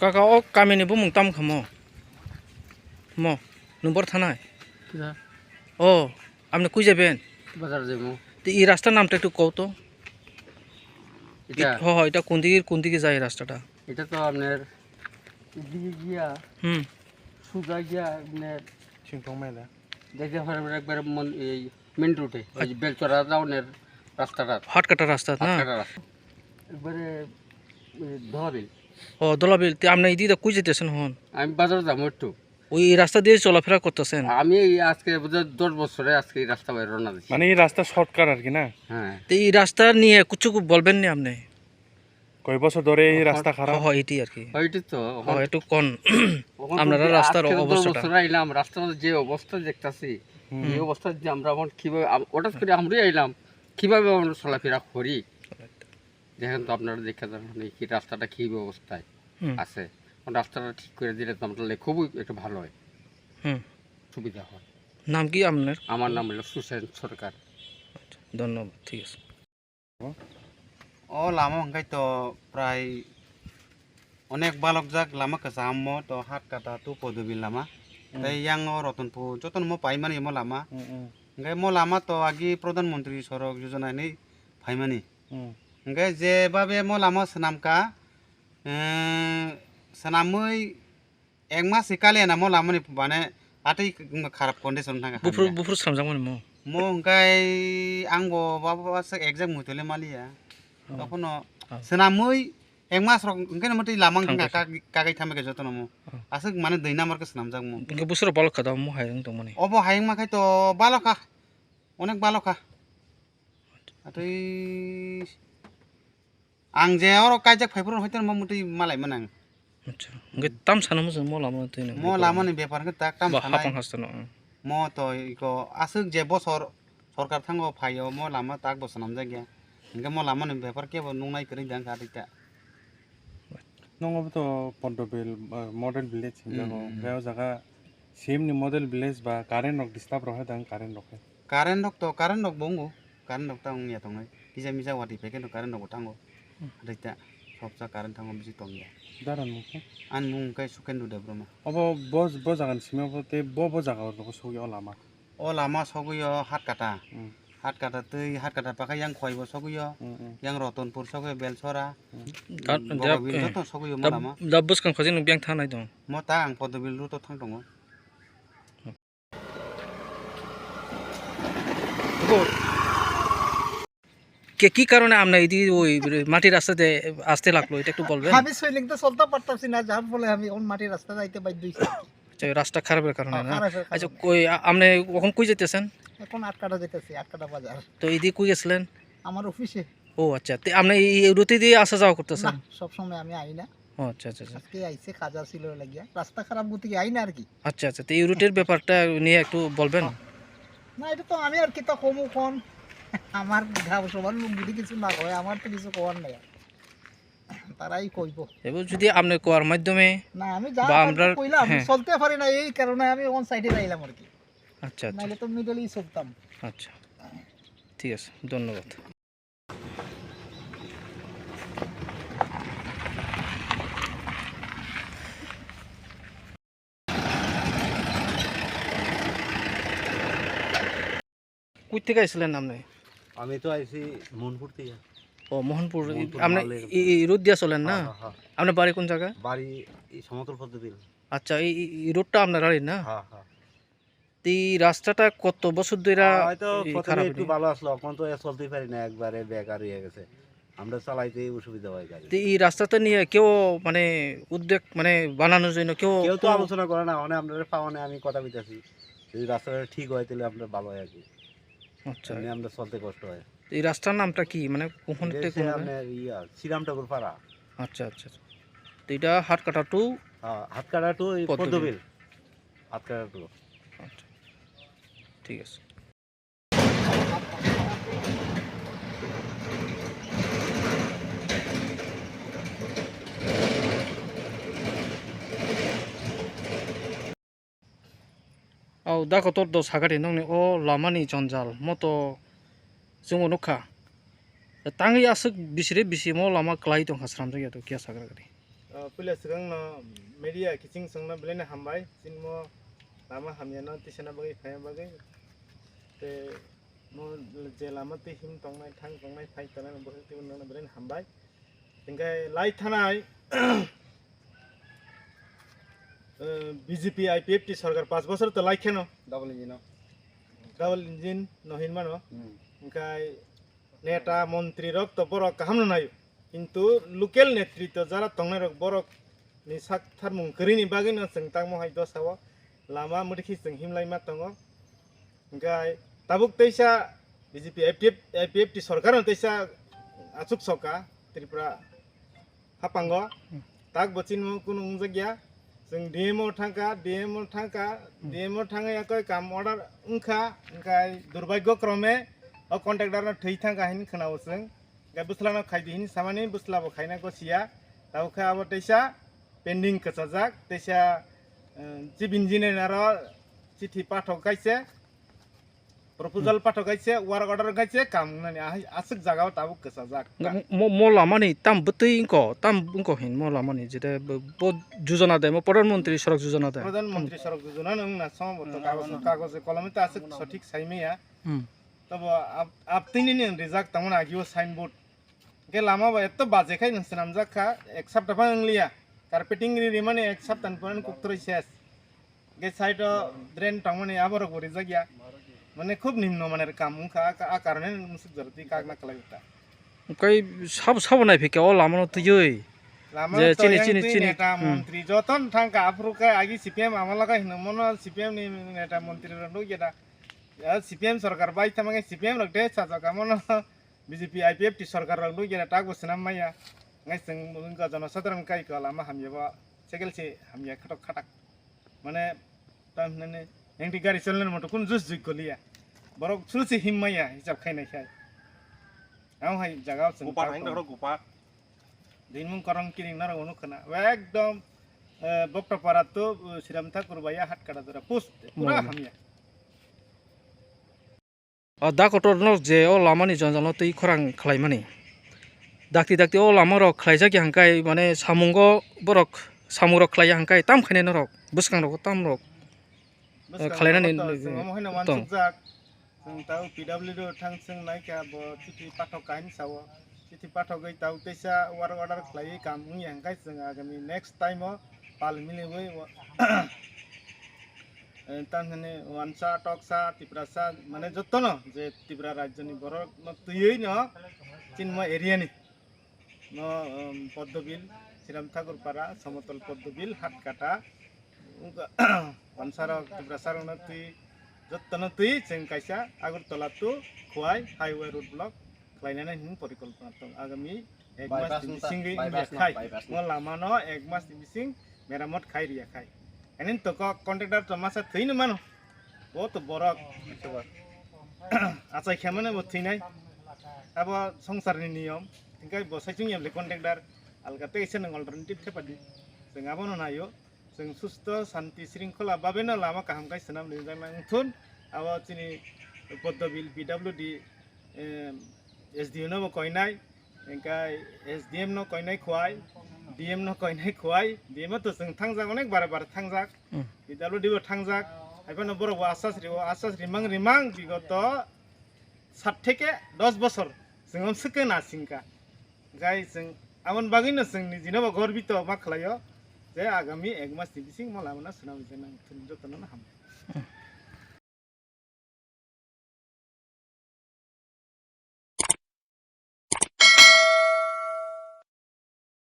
কাকা ও কামিনিবো মুংতাম খামো মো নম্বর থানায় ও আপনি কই যাবেন বাজার যাবো তো এই রাস্তার নামটা একটু কও তো এটা এটা কোন দিকে যায় এই রাস্তাটা এটা তো আপনার এদিকে গিয়া সুজা গিয়া আপনার সিংটং মেলা দেখে একবার এই মেন রুটে ওই বেলচরা টাউনের রাস্তাটা হাটকাটা রাস্তা না একবারে ধলাবিল ও দলাবিল আপনি এদিকে কই যেতেছেন হন আমি বাজার যাবো একটু ওই রাস্তা দিয়ে চলাফেরা করতেছেন আমি আজকে 10 বছরে আজকে এই রাস্তা বাইরে রওনা দিচ্ছি মানে এই রাস্তা শর্টকাট আর কি না হ্যাঁ তো এই রাস্তা নিয়ে কিছু বলবেন না আপনি কয় বছর ধরে এই রাস্তা খারাপ হয় এটি আর কি ওইটি তো একটু কোন আপনারা রাস্তার অবস্থাটা আইলাম রাস্তার যে অবস্থা দেখতাছি এই অবস্থা যে আমরা এখন কিভাবে হঠাৎ করে আমরাই আইলাম কিভাবে আমরা চলাফেরা করি দেখেন তো আপনারা দেখে যান কি রাস্তাটা কি অবস্থায় আছে রাস্তাটা ঠিক করে দিলে তো আমরা খুবই একটু ভালো হয় সুবিধা হয় নাম কি আপনার আমার নাম হলো সুসেন সরকার ধন্যবাদ ঠিক আছে ও লামা হাঙ্কাই তো প্রায় অনেক বালক যাক লামা কাছে হামো তো হাত কাটা তো পদবি লামা তাই ইয়াং রতনপুর যতন মো পাইমানি মো লামা হাঙ্কাই মো লামা তো আগে প্রধানমন্ত্রী সড়ক যোজনা নেই ফাইমানি হাঙ্কাই যেভাবে মো লামা সেনামকা সেনামই এক মাস শিকালে না মো লামানি মানে আটাই খারাপ কন্ডিশন থাকা বুফুর সামজামন মো মো হাঙ্কাই আংবো বাবা একজাম মুতলে মালিয়া তখন সেনামই এক মাস ওখানে মতো লামাং কাগাই থামে যত নমো আসে মানে দুই নাম্বারকে সেনামজাক মো ইনকে বুসুর বলক খাদাও মো হাইং তো মনে অব হাইং মাখাই তো বালকা অনেক বালকা তুই আং যে আর কাইজাক ফাইফুর হইতো মতো মালাই মান আং আচ্ছা ইনকে তাম সানামো মো লামো তুই মো লামানি ব্যাপারকে তাক টাম সানাই হাপং হাস্তানো মো তো ইকো আসুক যে বছর সরকার থাঙ্গো ফাইও মো লামা তাক বছর নামজাক গিয়া ইনকে মো লামানি ব্যাপার কেবল নুনাই করি দাং কাটিটা नङाबो तो पन्डबिल मडेल भिलेज हिंजागो गायाव जागा सेमनि मडेल भिलेज बा कारेन्ट रक डिस्टार्ब रहे दां कारेन्ट रक कारेन्ट रक बंगो कारेन्ट रक तांग या तंगै किजा मिजा वाटी फेके तो कारेन्ट रक तांगो दैता सबसा कारेन्ट तांगो बिजि तंगिया दारान मुख आन मुं कै सुकेन्दु देब्रमा अब बो जागान सिमाबो ते बो जागाव रक सौया लामा ओ लामा सगुयो हात काटा तै हात काटा पाखा yang खयबो सगुयो yang रतनपुर सगुयो बेलसरा बगबिल तो सगुयो म Lama दाबुस kan khajin byang thanai dong म ता आं पदबिल रु तो थां दङ কি কারণে আমরা এই ওই মাটির রাস্তাতে আসতে লাগলো এটা একটু বলবেন আমি সুইলিং তো চলতে পারতাছি না যার ফলে আমি কোন মাটির রাস্তা যাইতে বাধ্য হইছি আচ্ছা রাস্তা খারাপের কারণে না আচ্ছা কই আপনি কখন কই যেতেছেন এখন আটকাটা যেতেছি আটকাটা বাজার তো এইদিকে কই গেছিলেন আমার অফিসে ও আচ্ছা তে আপনি এই রুটি দিয়ে আসা যাওয়া করতেছেন সব সময় আমি আই না ও আচ্ছা আচ্ছা আজকে আইছে কাজা ছিল লাগিয়া রাস্তা খারাপ গতি আই না আর কি আচ্ছা আচ্ছা তো এই রুটের ব্যাপারটা নিয়ে একটু বলবেন না এটা তো আমি আর কি তা কমু কোন আমার গাঁও সবার লোক যদি কিছু না কয় আমার তো কিছু করার নাই তারাই কইব এবার যদি আপনি কোয়ার মাধ্যমে না আমি যা কইলাম চলতে পারি না এই কারণে আমি অন সাইডে যাইলাম আর কি আচ্ছা আচ্ছা নাইলে তো মিডলেই চলতাম আচ্ছা ঠিক আছে ধন্যবাদ কই থেকে আইছিলেন আপনি আমি তো আইছি মনপুর থেকে ও মোহনপুর আপনি এই রোড দিয়া চলেন না আপনার বাড়ি কোন জায়গা বাড়ি এই সমতল পদবিল আচ্ছা এই রোডটা আপনার বাড়ি না হ্যাঁ হ্যাঁ এই রাস্তাটা কত বছর ধরে হয়তো প্রথমে একটু ভালো আসলো এখন তো চলতে পারি না একবারে বেকার হয়ে গেছে আমরা চালাইতে অসুবিধা হয় গাড়ি এই রাস্তাটা নিয়ে কেউ মানে উদ্যোগ মানে বানানোর জন্য কেউ তো আলোচনা করে না মানে আপনাদের পাওয়ানে আমি কথা বলতেছি যদি রাস্তাটা ঠিক হয় তাহলে আপনার ভালো হয় আর কি আচ্ছা আমরা চলতে কষ্ট হয় এই রাস্তার নামটা কি মানে কোন থেকে আপনার শ্রীরাম ঠাকুর পাড়া আচ্ছা আচ্ছা তো এটা হাটকাটা টু হাতকাটা টু পদ্মবিল হাতকাটা টু আচ্ছা ঠিক আছে औ दाको तोर दो सागारि नंनि ओ लामानि जंजाल मतो जोङो नखा ताङै आसुक बिसिरे बिसिमो लामा क्लाइ दं हास्राम जायगा तो किया सागारि pula sekarang no media kicing sengna belena hambai sinmo lama hamya no tisana bagai phaya bagai te mo je lama te him tongnai thang tongnai phai tana no bagai te no belena hambai tingkai lai thanai BJP IPFT সরকার 5 বছর তো like কেন double engine Nahin মানো ওংকাই নেতা মন্ত্রী rock তো বড় কাহাম নাই কিন্তু লোকাল নেতৃত্ব যারা তংনাই রক বড় নি সাকথার মুং করিনি বাগিনো जों তাং মহাই দসাও লামা মুদিখি जों হিমলাইমা দङ ওংকাই তাবুক তৈসা বিজেপি আইপিএফটি সরকার তৈসা আচুক সকা ত্রিপুরা হাপাঙ্গ তাক বচিন কোনো জায়গা जों DMO थाङा याखै काम अर्डार उंखा ओंखाय दुर्भाग्य क्रमे अ कन्ट्रेक्टर थै थाङा हिन खोनाव जों गाय बुस्लाना खायदि हिन सामानि बुस्लाबो खायना गसिया दावखा आबो तैसा पेन्डिं कचाजाक तैसा चिफ इन्जिनियर चिठी पाठक गायसे प्रपोजल पाठक गायसे वार्क अर्डर गायसे काम नानि आसुक जागाव Tabo कचाजाक mo lamani tam butui ingko hin mo lamani jete bo যোজনা দেয় mo প্রধানমন্ত্রী সড়ক যোজনা দেয় প্রধানমন্ত্রী সড়ক যোজনা নং না সমবত কাগজে কলমে তা আছে সঠিক সাইমেয়া তবে আপতিনি নি রিজাক তামন আগিও সাইনবোর্ড কে লামা বা এত বাজে খাই নসনাম জাখা এক সপ্তাহ পাংলিয়া কার্পেটিং রি মানে এক সপ্তাহ পরন কুকতরই শেষ গে সাইড ড্রেন তামনে আবার করে জাগিয়া মানে খুব নিম্ন মানের কাম মুখা আ কারণে মুসুক জরতি কাগনা কলাইতা kai sab nai phike o lamano tuyoi যে চিনি নেতা মন্ত্রী যতন থাঙ্কা আফ্রুকা আগি সিপিএম আমালাকা হিনমন সিপিএম নি নেতা মন্ত্রী রন্ডু গেটা সিপিএম সরকার বাই থামাগে সিপিএম রকতে সাজাকা মন বিজেপি আইপিএফটি সরকার রন্ডু গেটা টাক বসনাম মাইয়া ngai sing mungka জনসাধারণ কাই কলামা হামিয়াবা সেকেলসে হামিয়া খাটক খাটাক মানে তাম নেনে এংটি গাড়ি চলনের মতো কোন জুস জুই কলিয়া বরক সুলসি হিমমাইয়া হিসাব খাইনাই খাই আও হাই জাগাও সং গোপাল হাইন ধরো গোপাল দিনমুং করং কিরিং নার অনুখনা একদম বক্তপাড়া তো শ্রীরাম ঠাকুর বাইয়া হাট কাটা ধরা পোস্ট পুরা হামিয়া da kotor no je o lamani janjalo tei khorang khlaimani dakti o lamaro khlaijaki hangkai mane samungo borok samurok khlai hangkai tam khaine norok buskang rok tam rok khlainani mohina wansukjak जों ताउ पिडब्लिउ थांसों नायका बो चिठी पाठक Kine सावो चिठी पाठक गई ताउ तैसा वार order खलाई काम मुइ हंगाय जों आगामी नेक्स्ट टाइम पाल मिलिबै तानने वानसा टकसा तिप्रासा माने जत्तो न जे तिप्रा राज्यनि बर न तुयै न चिन्म एरियानि न पद्मबिल श्रीराम ठाकुर पारा समतल पद्मबिल हाटकाटा वानसार तिप्रासार न तुई जत्तन तुई जों कायसा आगरतला टु खुवाई हाईवे रोड ब्लक खालायनानै हिन परिकल्पना दं आगामी एक मास सिंगै खाय म लामानो एक मास बिसिं मेरामत खाय रिया खाय एनिन तो कन्ट्रेक्टर तो मासा थैनो मानो बहुत बरक आचाय खेमने बो थैनाय अब संसारनि नियम तिंकाय बसायथिं यामले कन्ट्रेक्टर अलगाते एसे नों अल्टारनेटिभ खेपादि जों आबोनो नायो जों सुस्थ शान्ति श्रृंखला बाबेनो लामा काहामखाय सोनाम लिंजांनांथुन आबो चिनि पद्मबिल पिडब्लिउडि एसडिओ नो कयनाय एंकाय एसडिएम नो कयनाय खुवाय डिएम नो कयनाय खुवाय डिएम तो जों थांजाक अनेक बार थांजाक पिडब्लिउडि बो थांजाक आइबानो बरबो आसास रिमां बिगत 7 থেকে 10 বছর जों सके नासिंका गाय जों आमन बागैनो जों निजिनो गरबित मा खालायो जे आगामी एक मास बिसिं मला मोना सोनाम जेनां थुन जतन हाम